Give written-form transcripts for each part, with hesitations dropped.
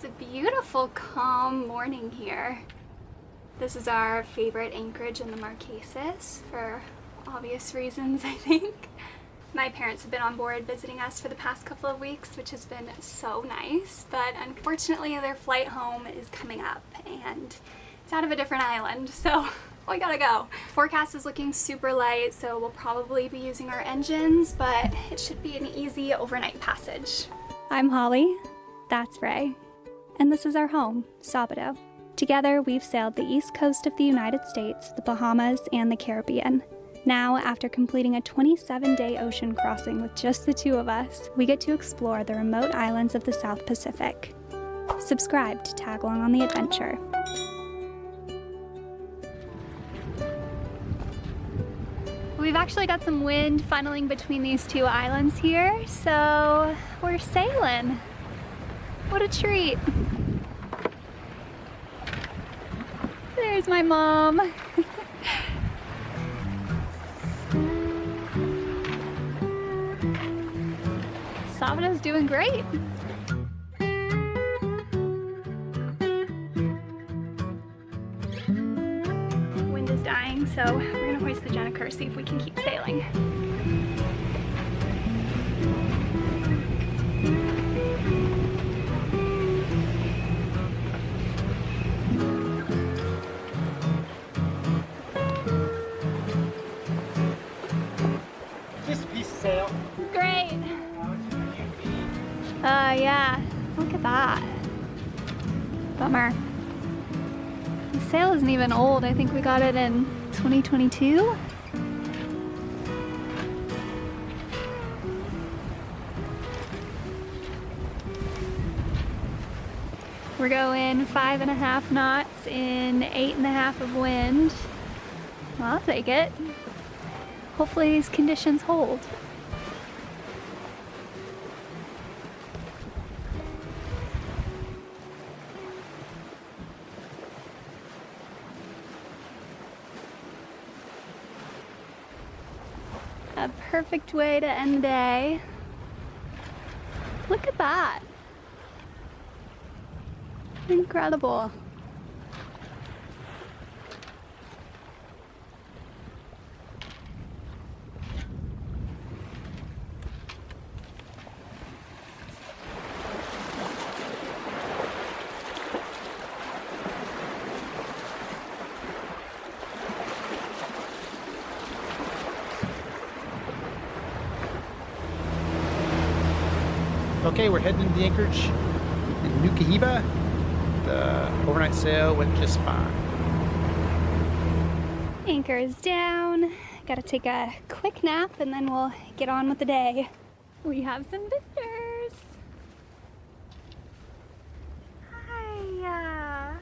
It's a beautiful, calm morning here. This is our favorite anchorage in the Marquesas for obvious reasons, I think. My parents have been on board visiting us for the past couple of weeks, which has been so nice, but unfortunately their flight home is coming up and it's out of a different island, so we gotta go. Forecast is looking super light, so we'll probably be using our engines, but it should be an easy overnight passage. I'm Holly, that's Ray, and this is our home, Sabado. Together, we've sailed the east coast of the United States, the Bahamas, and the Caribbean. Now, after completing a 27-day ocean crossing with just the two of us, we get to explore the remote islands of the South Pacific. Subscribe to tag along on the adventure. We've actually got some wind funneling between these two islands here, so we're sailing. What a treat. There's my mom. Sabado's doing great. Wind is dying, so we're gonna hoist the Jennifer, see if we can keep sailing. Just a piece of sail. Great. Yeah, look at that. Bummer. The sail isn't even old. I think we got it in 2022. We're going 5.5 knots in 8.5 of wind. Well, I'll take it. Hopefully these conditions hold. A perfect way to end the day. Look at that. Incredible. Okay, we're heading into the anchorage in Nuku Hiva. The overnight sail went just fine. Anchor is down. Gotta take a quick nap and then we'll get on with the day. We have some visitors. Hi. Hi.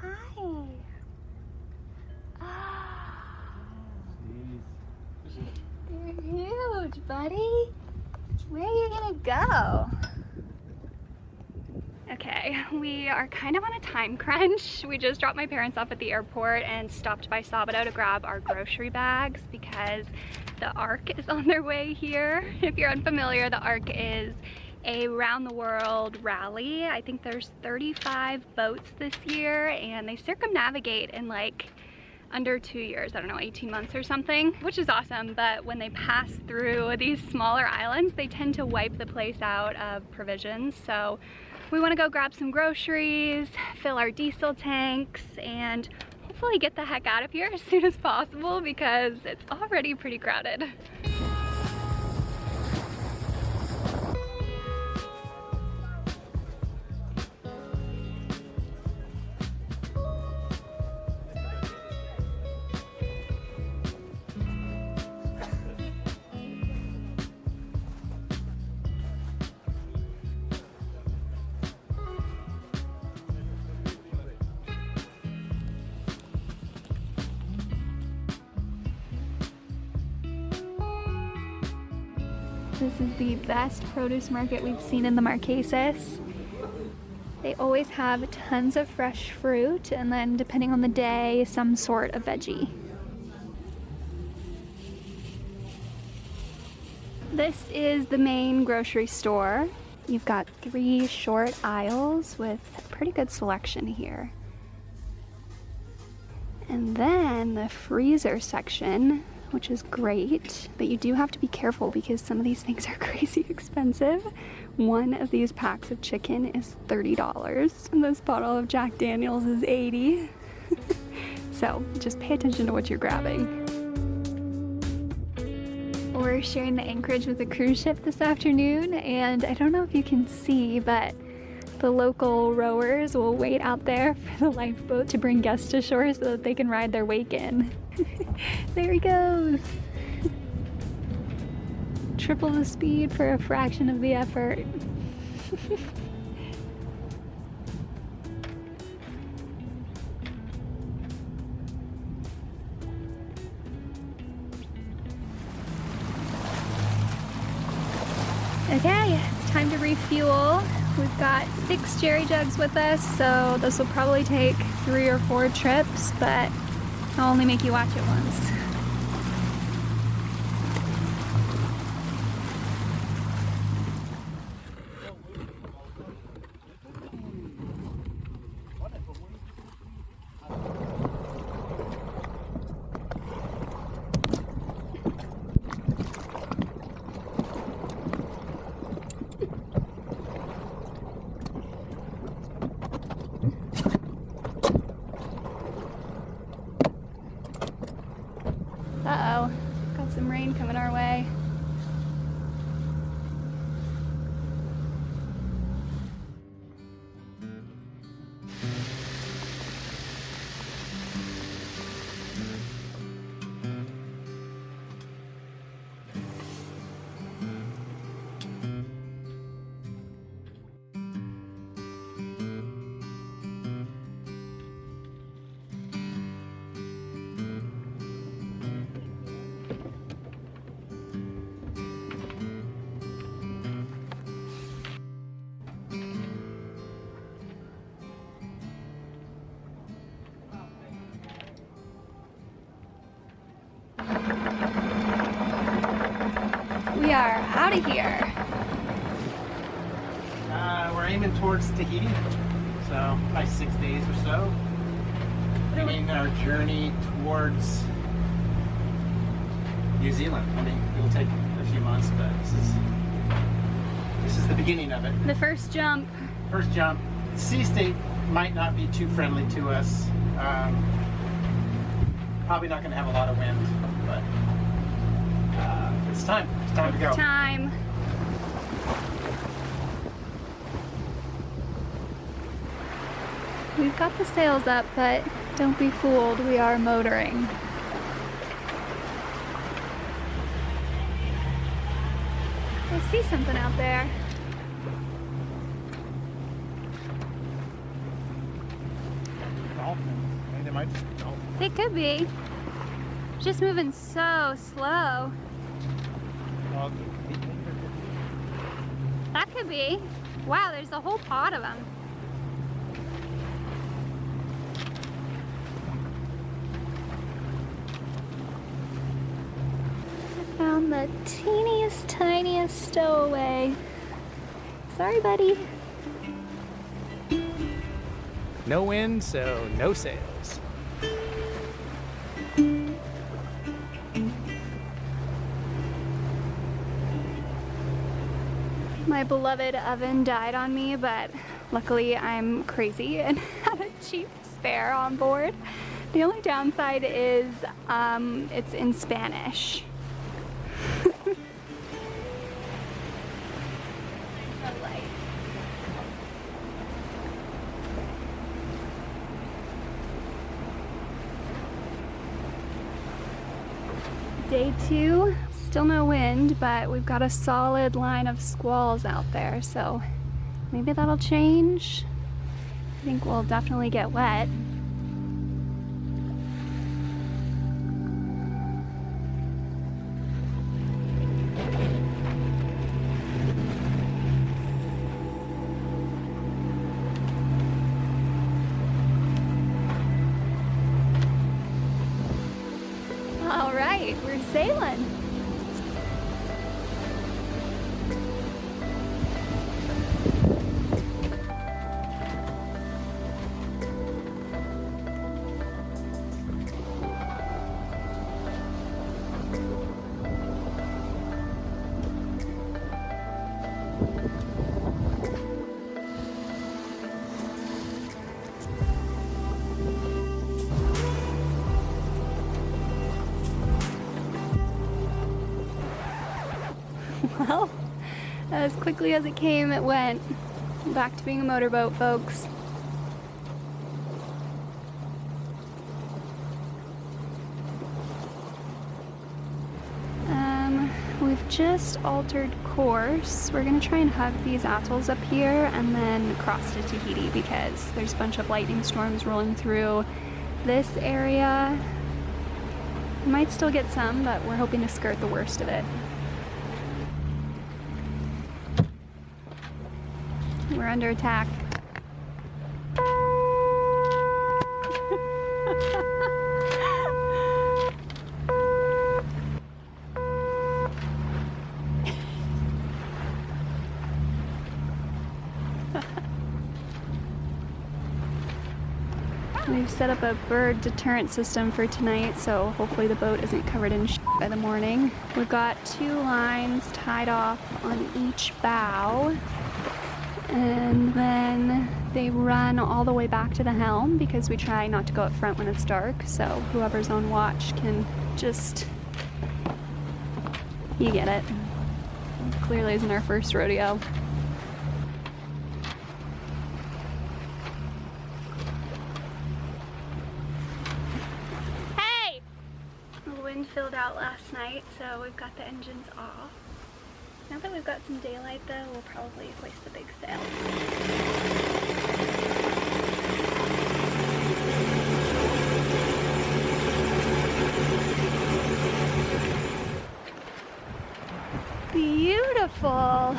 Hi. They're huge, buddy. Where are you gonna go? Okay, we are kind of on a time crunch. We just dropped my parents off at the airport and stopped by Sabado to grab our grocery bags because the Ark is on their way here. If you're unfamiliar, the Ark is a round the world rally. I think there's 35 boats this year and they circumnavigate in like under 2 years, I don't know, 18 months or something, which is awesome. But when they pass through these smaller islands, they tend to wipe the place out of provisions. So we want to go grab some groceries, fill our diesel tanks, and hopefully get the heck out of here as soon as possible because it's already pretty crowded. This is the best produce market we've seen in the Marquesas. They always have tons of fresh fruit and then, depending on the day, some sort of veggie. This is the main grocery store. You've got 3 short aisles with a pretty good selection here. And then the freezer section, which is great, but you do have to be careful because some of these things are crazy expensive. One of these packs of chicken is $30, and this bottle of Jack Daniels is $80. So just pay attention to what you're grabbing. We're sharing the anchorage with a cruise ship this afternoon, and I don't know if you can see, but the local rowers will wait out there for the lifeboat to bring guests to shore so that they can ride their wake in. There he goes! Triple the speed for a fraction of the effort. Okay, it's time to refuel. We've got 6 jerry jugs with us, so this will probably take 3 or 4 trips, but I'll only make you watch it once. Uh-oh, got some rain coming our way. We are out of here. We're aiming towards Tahiti, so by 6 days or so. Beginning our journey towards New Zealand. I mean, it'll take a few months, but this is the beginning of it. The first jump. First jump. Sea state might not be too friendly to us. Probably not going to have a lot of wind, but it's time. It's time to go. It's time. We've got the sails up, but don't be fooled, we are motoring. I see something out there. Dolphins. I mean, they might just be dolphins. They could be. Just moving so slow. That could be. Wow, there's a whole pod of them. I found the teeniest, tiniest stowaway. Sorry, buddy. No wind, so no sails. My beloved oven died on me, but luckily I'm crazy and had a cheap spare on board. The only downside is it's in Spanish. Day 2, still no wind, but we've got a solid line of squalls out there, so maybe that'll change. I think we'll definitely get wet. All right, we're sailing. Well, as quickly as it came, it went. Back to being a motorboat, folks. We've just altered course. We're gonna try and hug these atolls up here and then cross to Tahiti because there's a bunch of lightning storms rolling through this area. We might still get some, but we're hoping to skirt the worst of it. We're under attack. We've set up a bird deterrent system for tonight, so hopefully the boat isn't covered in shit by the morning. We've got 2 lines tied off on each bow, and then they run all the way back to the helm because we try not to go up front when it's dark, so whoever's on watch can just... You get it. Clearly isn't our first rodeo. Filled out last night, so we've got the engines off. Now that we've got some daylight though, we'll probably hoist the big sail. Beautiful!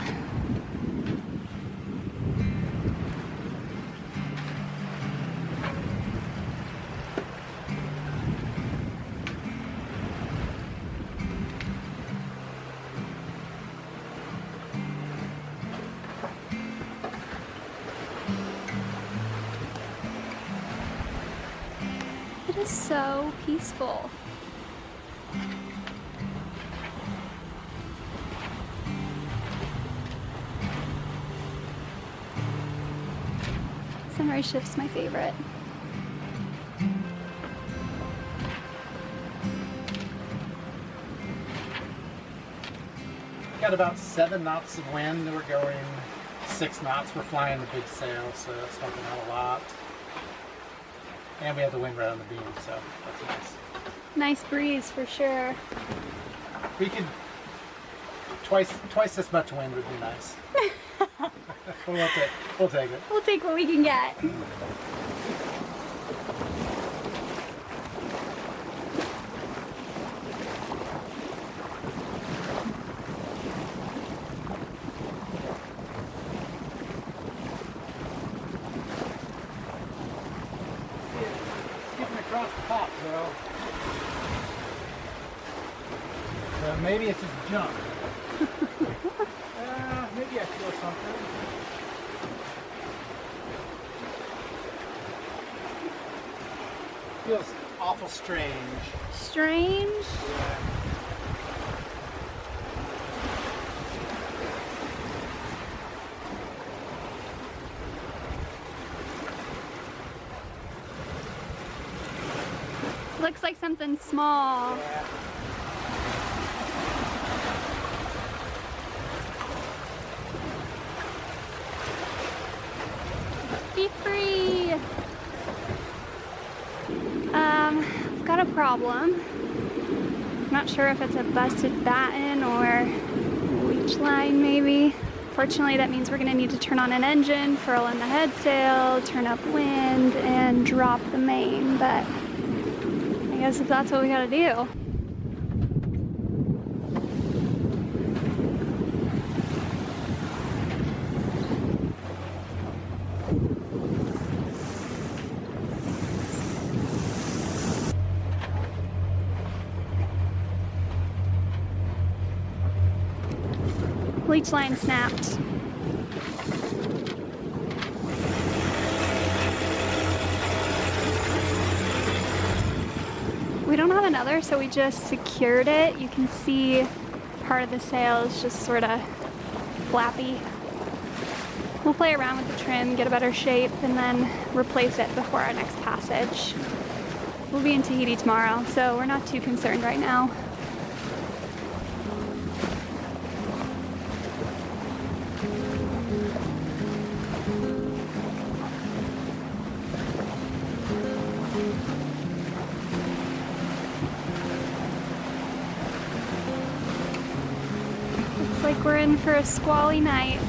It is so peaceful. Sunrise shift's my favorite. Got about 7 knots of wind. We're going 6 knots. We're flying the big sail, so that's helping out a lot. And we have the wind right on the beam, so that's nice. Nice breeze for sure. We could twice as much wind would be nice. We'll take it. We'll take what we can get. Across the top, so maybe it's just junk. Maybe I feel something. Feels awful strange. Strange? Yeah. Looks like something small. Yeah. Be free. I've got a problem. I'm not sure if it's a busted batten or leech line maybe. Fortunately, that means we're gonna need to turn on an engine, furl in the head sail, turn up wind, and drop the main, but I guess if that's what we gotta do. Leech line snapped. We don't have another, so we just secured it. You can see part of the sail is just sort of flappy. We'll play around with the trim, get a better shape, and then replace it before our next passage. We'll be in Tahiti tomorrow, so we're not too concerned right now. like we're in for a squally night.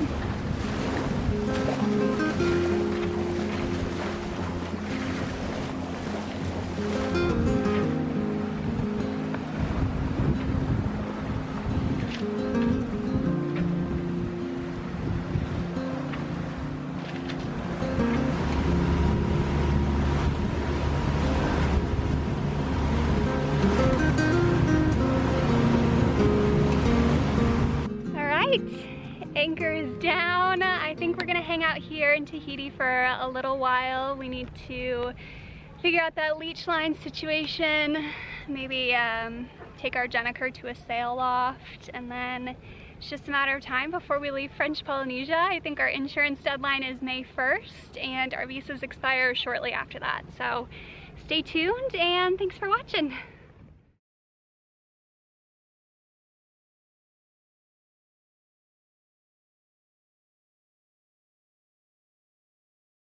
Anchor is down. I think we're gonna hang out here in Tahiti for a little while. We need to figure out that leech line situation, maybe take our Jennifer to a sail loft, and then it's just a matter of time before we leave French Polynesia. I think our insurance deadline is May 1st and our visas expire shortly after that. So stay tuned and thanks for watching.